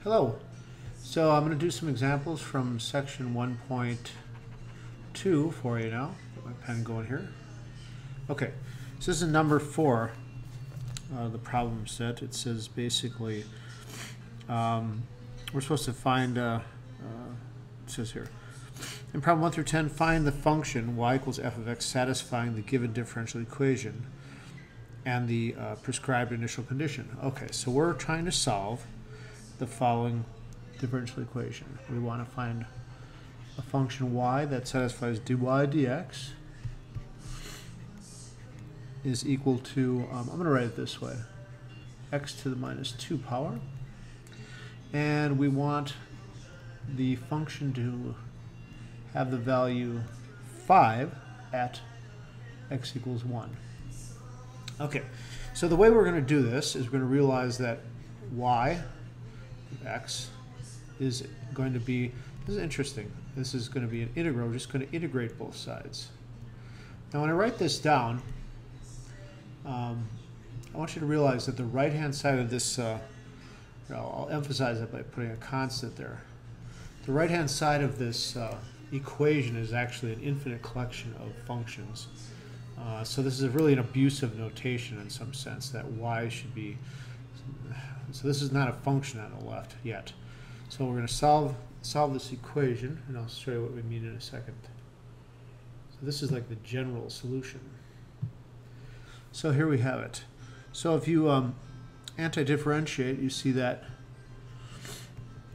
Hello. So I'm going to do some examples from section 1.2 for you now. Get my pen going here. Okay, so this is number 4, the problem set. It says basically we're supposed to find, it says here, in problem 1 through 10, find the function y equals f of x satisfying the given differential equation and the prescribed initial condition. Okay, so we're trying to solve the following differential equation. We want to find a function y that satisfies dy dx is equal to, I'm going to write it this way, x to the minus 2 power. And we want the function to have the value 5 at x equals 1. Okay, so the way we're going to do this is we're going to realize that y, x, is going to be, this is interesting, this is going to be an integral. We're just going to integrate both sides. Now when I write this down, I want you to realize that the right-hand side of this, I'll emphasize it by putting a constant there. The right-hand side of this equation is actually an infinite collection of functions. So this is really an abusive notation in some sense, that y should be, so this is not a function on the left yet. So we're going to solve this equation, and I'll show you what we mean in a second. So this is like the general solution. So here we have it. So if you anti-differentiate, you see that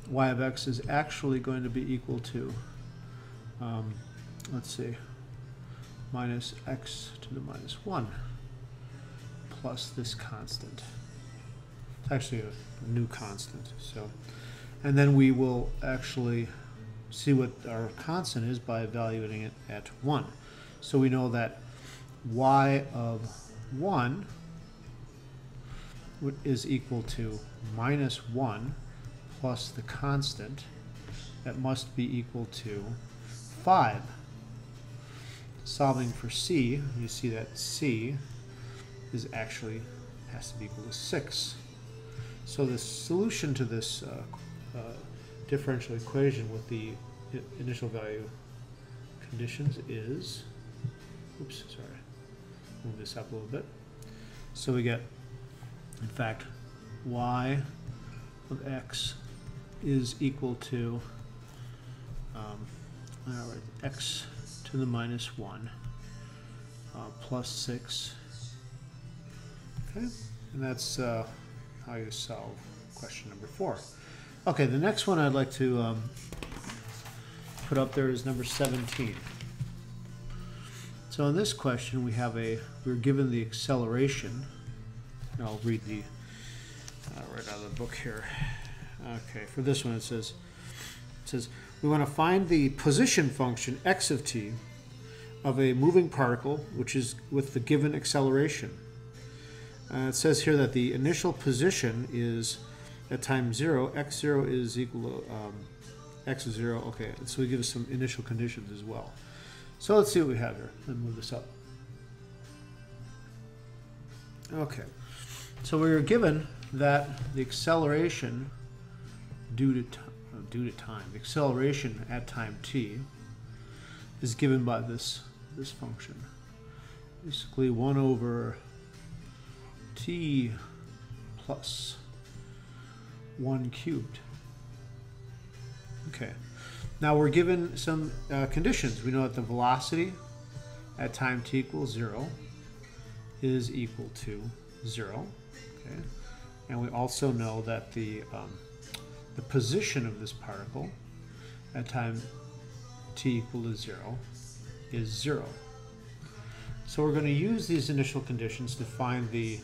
y of x is actually going to be equal to, let's see, minus x to the minus 1 plus this constant. It's actually a new constant. So, and then we will actually see what our constant is by evaluating it at 1. So we know that y of 1 is equal to minus 1 plus the constant that must be equal to 5. Solving for c, you see that c is actually has to be equal to 6. So the solution to this differential equation with the initial value conditions is, oops, sorry, move this up a little bit. So we get, in fact, y of x is equal to x to the minus 1 plus 6. Okay, and that's how you solve question number 4. Okay, the next one I'd like to put up there is number 17. So in this question we have we're given the acceleration, and I'll read the right out of the book here. Okay, for this one it says we want to find the position function x of t of a moving particle which is with the given acceleration. It says here that the initial position is at time 0, x0 is equal to x of 0. Okay, so we give us some initial conditions as well. So let's see what we have here. Let me move this up. Okay, so we were given that the acceleration due to time, the acceleration at time t is given by this function. Basically 1 over t plus 1 cubed. Okay, now we're given some conditions. We know that the velocity at time t equals 0 is equal to 0. Okay, and we also know that the position of this particle at time t equal to 0 is 0. So we're going to use these initial conditions to find the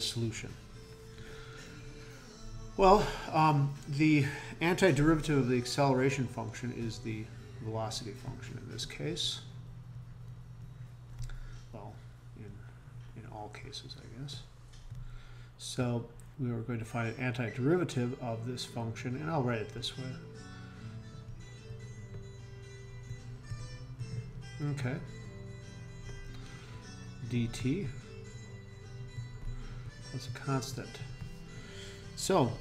solution. Well, the antiderivative of the acceleration function is the velocity function in this case. Well, in all cases, I guess. So we are going to find an antiderivative of this function, and I'll write it this way. Okay. dt plus a constant. So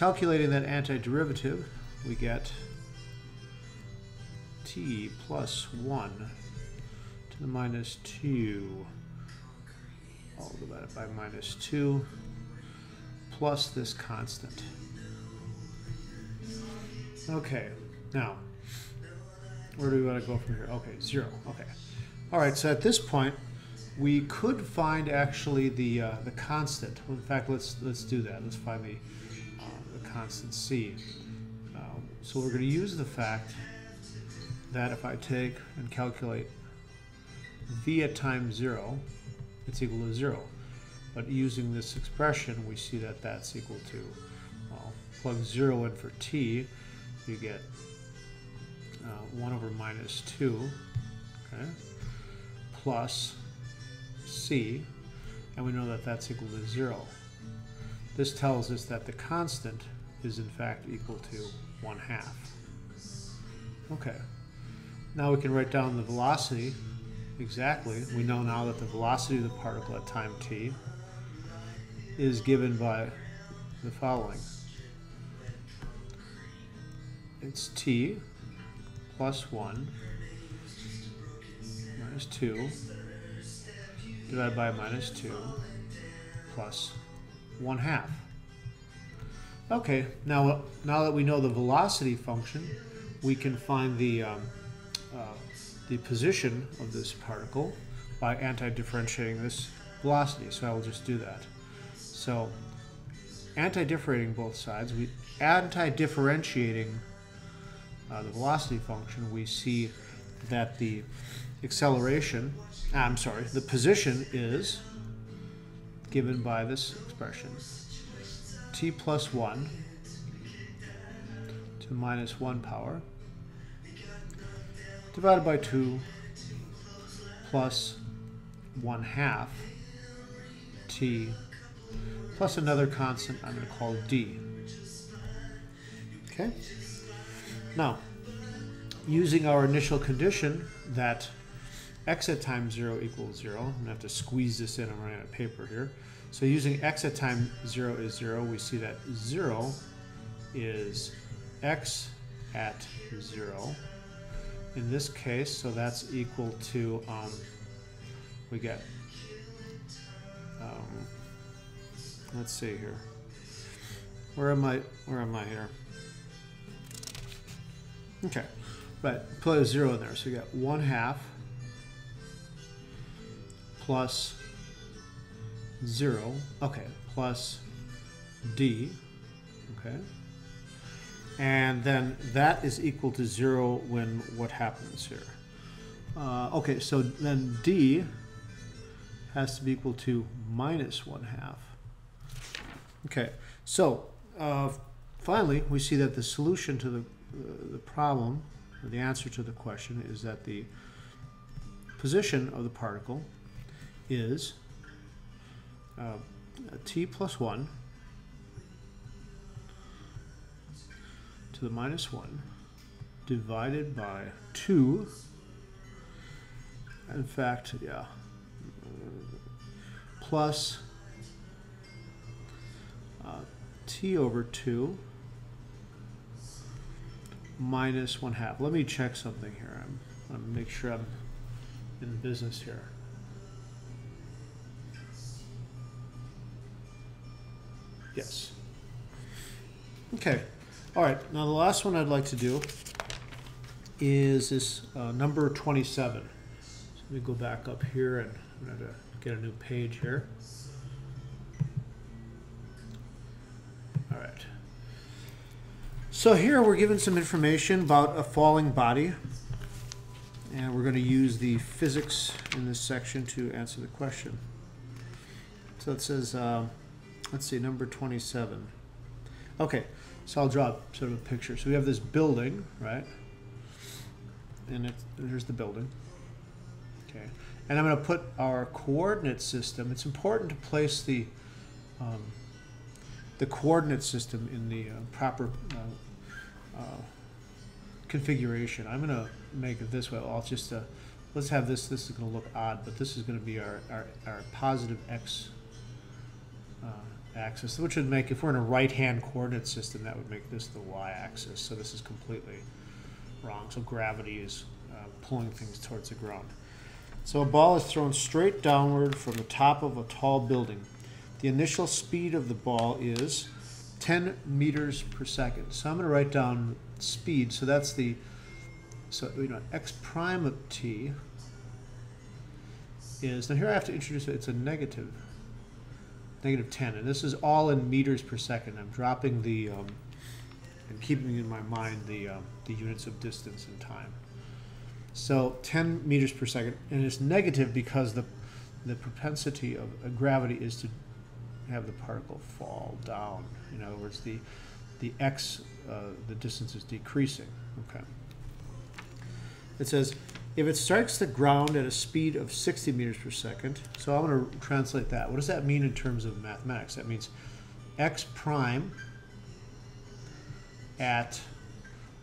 calculating that antiderivative, we get t plus 1 to the minus 2 all divided by minus 2 plus this constant. Okay, now where do we want to go from here? Okay, 0. Okay. All right, so at this point we could find actually the constant. In fact, let's do that. Let's find the constant c. So we're going to use the fact that if I take and calculate v at time 0, it's equal to 0. But using this expression, we see that that's equal to, well, plug 0 in for t, you get 1 over minus 2, okay, plus c, and we know that that's equal to 0. This tells us that the constant is in fact equal to 1/2. Okay, now we can write down the velocity exactly. We know now that the velocity of the particle at time t is given by the following. It's t plus 1 minus 2 divided by minus 2 plus 1/2. Okay, now that we know the velocity function, we can find the position of this particle by anti-differentiating this velocity. So I will just do that. So anti-differentiating both sides, anti-differentiating the velocity function, we see that the acceleration, the position is given by this expression, t plus 1 to minus 1 power divided by 2 plus 1/2 t plus another constant I'm going to call d. Okay? Now, using our initial condition that x at time 0 equals 0, I'm going to have to squeeze this in, I'm running out of paper here. So using x at time 0 is 0, we see that 0 is x at 0 in this case, so that's equal to, we get, let's see here, where am I here? Okay, right, put a 0 in there, so you get 1/2 plus 0, okay, plus d, okay, and then that is equal to 0 when what happens here? Okay, so then d has to be equal to minus 1/2. Okay, so finally we see that the solution to the problem, or the answer to the question, is that the position of the particle is t plus 1 to the minus 1 divided by 2, in fact, yeah, plus t over 2 minus 1/2. Let me check something here. I'm going to make sure I'm in business here. Yes. Okay. All right. Now the last one I'd like to do is this number 27. So let me go back up here, and I'm going to get a new page here. All right. So here we're given some information about a falling body, and we're going to use the physics in this section to answer the question. So it says, let's see, number 27. Okay, so I'll draw sort of a picture. So we have this building, right? And here's the building. Okay, and I'm going to put our coordinate system. It's important to place the coordinate system in the proper configuration. I'm going to make it this way. I'll just let's have this. This is going to look odd, but this is going to be our positive x axis, which would make, if we're in a right-hand coordinate system, that would make this the y-axis. So this is completely wrong. So gravity is pulling things towards the ground. So a ball is thrown straight downward from the top of a tall building. The initial speed of the ball is 10 meters per second. So I'm going to write down speed. So that's the, so we know x prime of t is, now here I have to introduce, it's a negative 10, and this is all in meters per second. I'm dropping the, and keeping in my mind the units of distance and time. So 10 meters per second, and it's negative because the propensity of gravity is to have the particle fall down. In other words, the distance is decreasing. Okay. It says, if it strikes the ground at a speed of 60 meters per second, so I'm going to translate that. What does that mean in terms of mathematics? That means x prime at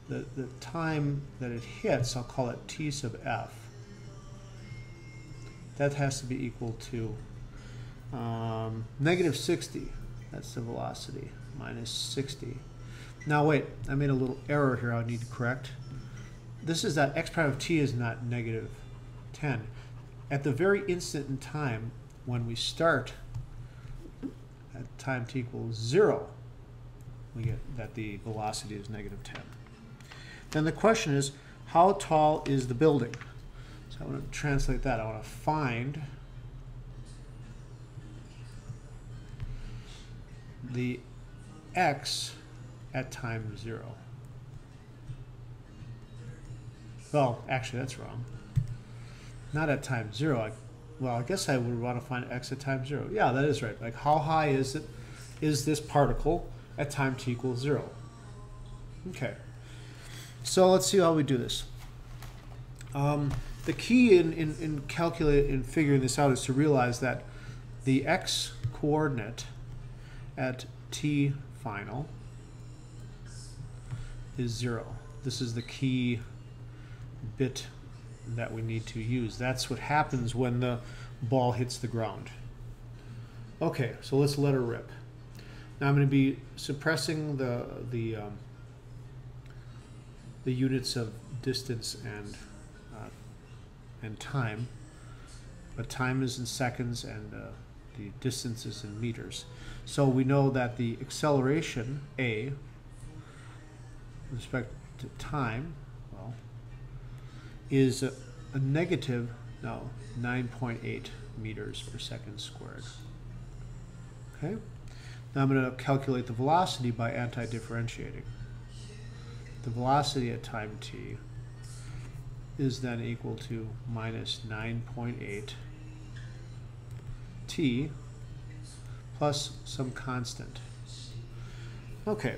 the time that it hits, I'll call it t sub f. That has to be equal to negative 60. That's the velocity, minus 60. Now wait, I made a little error here I need to correct. This is that x prime of t is not negative 10. At the very instant in time when we start at time t equals 0, we get that the velocity is negative 10. Then the question is, how tall is the building? So I want to translate that. I want to find the x at time 0. Well, actually, that's wrong. Not at time 0. Well, I guess I would want to find x at time 0. Yeah, that is right. Like, how high is this particle at time t equals 0? Okay. So let's see how we do this. The key in figuring this out is to realize that the x coordinate at t final is 0. This is the key bit that we need to use. That's what happens when the ball hits the ground. Okay, so let's let her rip. Now I'm going to be suppressing the units of distance and time, but time is in seconds and the distance is in meters. So we know that the acceleration a with respect to time, well, is a negative 9.8 meters per second squared. Okay. Now I'm going to calculate the velocity by anti-differentiating. The velocity at time t is then equal to minus 9.8 t plus some constant. Okay,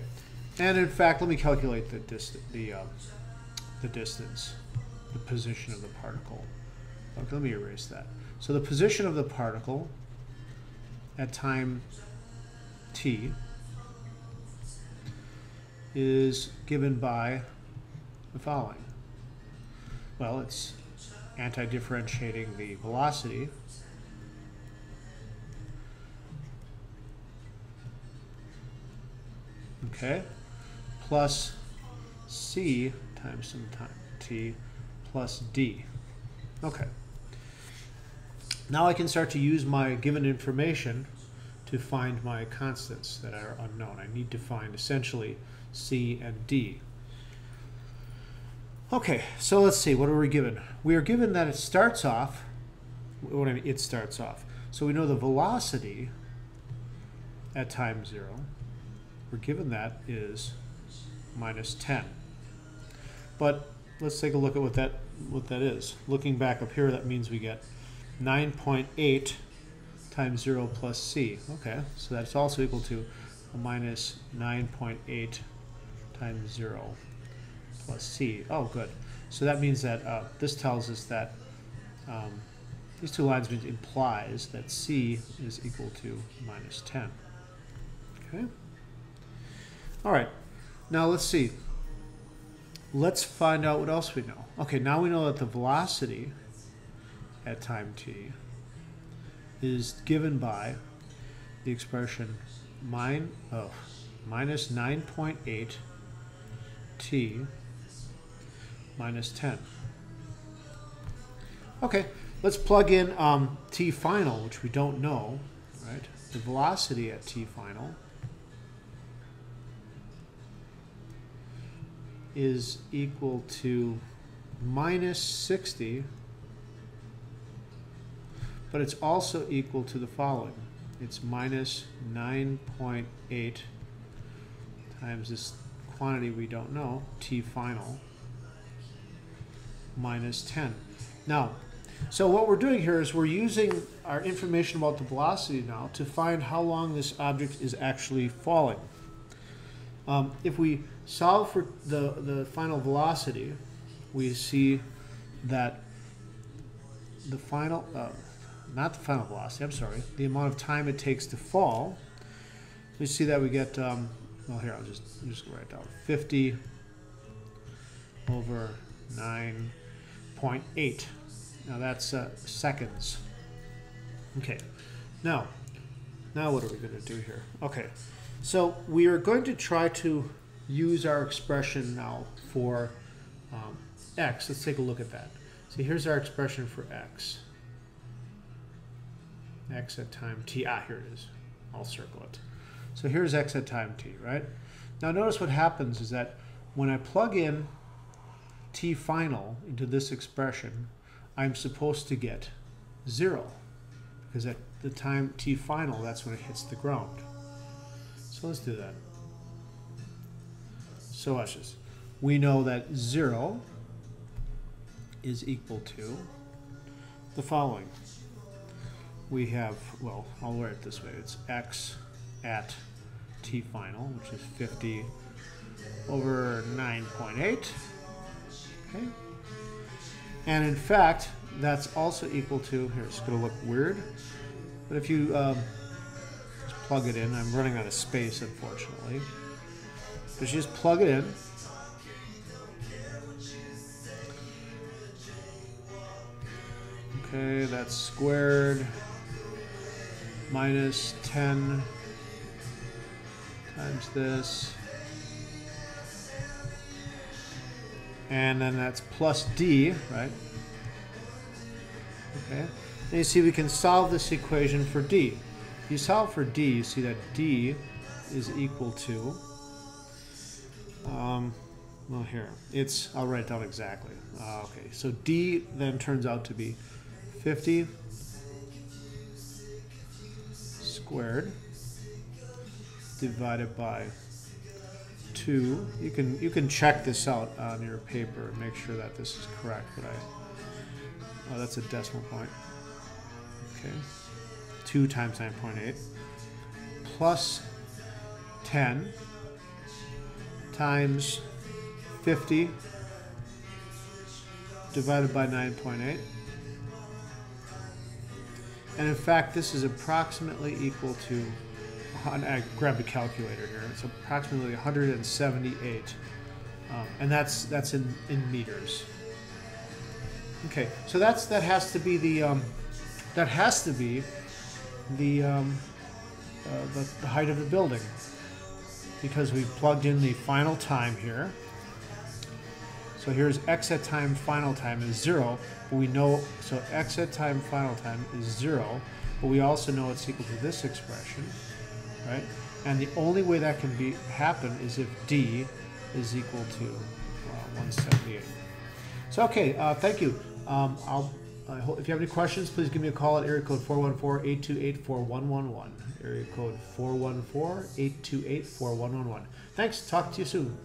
and in fact, let me calculate the distance, the position of the particle. Okay, let me erase that. So the position of the particle at time t is given by the following. Well, it's anti-differentiating the velocity okay, plus c times some time t plus d. Okay. Now I can start to use my given information to find my constants that are unknown. I need to find essentially c and d. Okay, so let's see, what are we given? We are given that it starts off, what I mean, it starts off. So we know the velocity at time 0, we're given that is minus 10. But let's take a look at what that is. Looking back up here, that means we get 9.8 times 0 plus c. Okay, so that's also equal to a minus 9.8 times 0 plus c. Oh, good. So that means that this tells us that these two lines implies that c is equal to minus 10. Okay. All right. Now let's see. Let's find out what else we know. Okay, now we know that the velocity at time t is given by the expression minus 9.8 t minus 10. Okay, let's plug in t final, which we don't know, right? The velocity at t final is equal to minus 60, but it's also equal to the following. It's minus 9.8 times this quantity we don't know, t final, minus 10. Now, so what we're doing here is we're using our information about the velocity now to find how long this object is actually falling. If we solve for the final velocity, we see that the final, not the final velocity, I'm sorry, the amount of time it takes to fall, we see that we get, well here, I'm just write it down, 50 over 9.8. Now that's seconds. Okay, now what are we going to do here? Okay, so we are going to try to use our expression now for x. Let's take a look at that. So here's our expression for x. X at time t. Here it is. I'll circle it. So here's x at time t, right? Now notice what happens is that when I plug in t final into this expression, I'm supposed to get 0, because at the time t final, that's when it hits the ground. So let's do that. So watch this. We know that 0 is equal to the following. We have, well, I'll write it this way. It's x at t final, which is 50 over 9.8. Okay. And in fact, that's also equal to, here, it's going to look weird, but if you just plug it in, I'm running out of space, unfortunately, but you just plug it in, okay, that's squared minus 10 times this, and then that's plus d, right? Okay. And you see we can solve this equation for d. If you solve for d, you see that d is equal to, well here, I'll write it down exactly. Okay, so d then turns out to be 50 squared divided by 2. You can check this out on your paper and make sure that this is correct, but oh, that's a decimal point. Okay. 2 times 9.8 plus 10 times 50 divided by 9.8. And in fact, this is approximately equal to, I grabbed a calculator here, it's approximately 178, and that's in meters. Okay, so that has to be the height of the building, because we plugged in the final time here. So here's x at time final time is 0, but we know, so x at time final time is 0, but we also know it's equal to this expression, right? And the only way that can happen is if d is equal to 178. So okay, thank you. If you have any questions, please give me a call at area code 414-828-4111. Area code 414-828-4111. Thanks. Talk to you soon.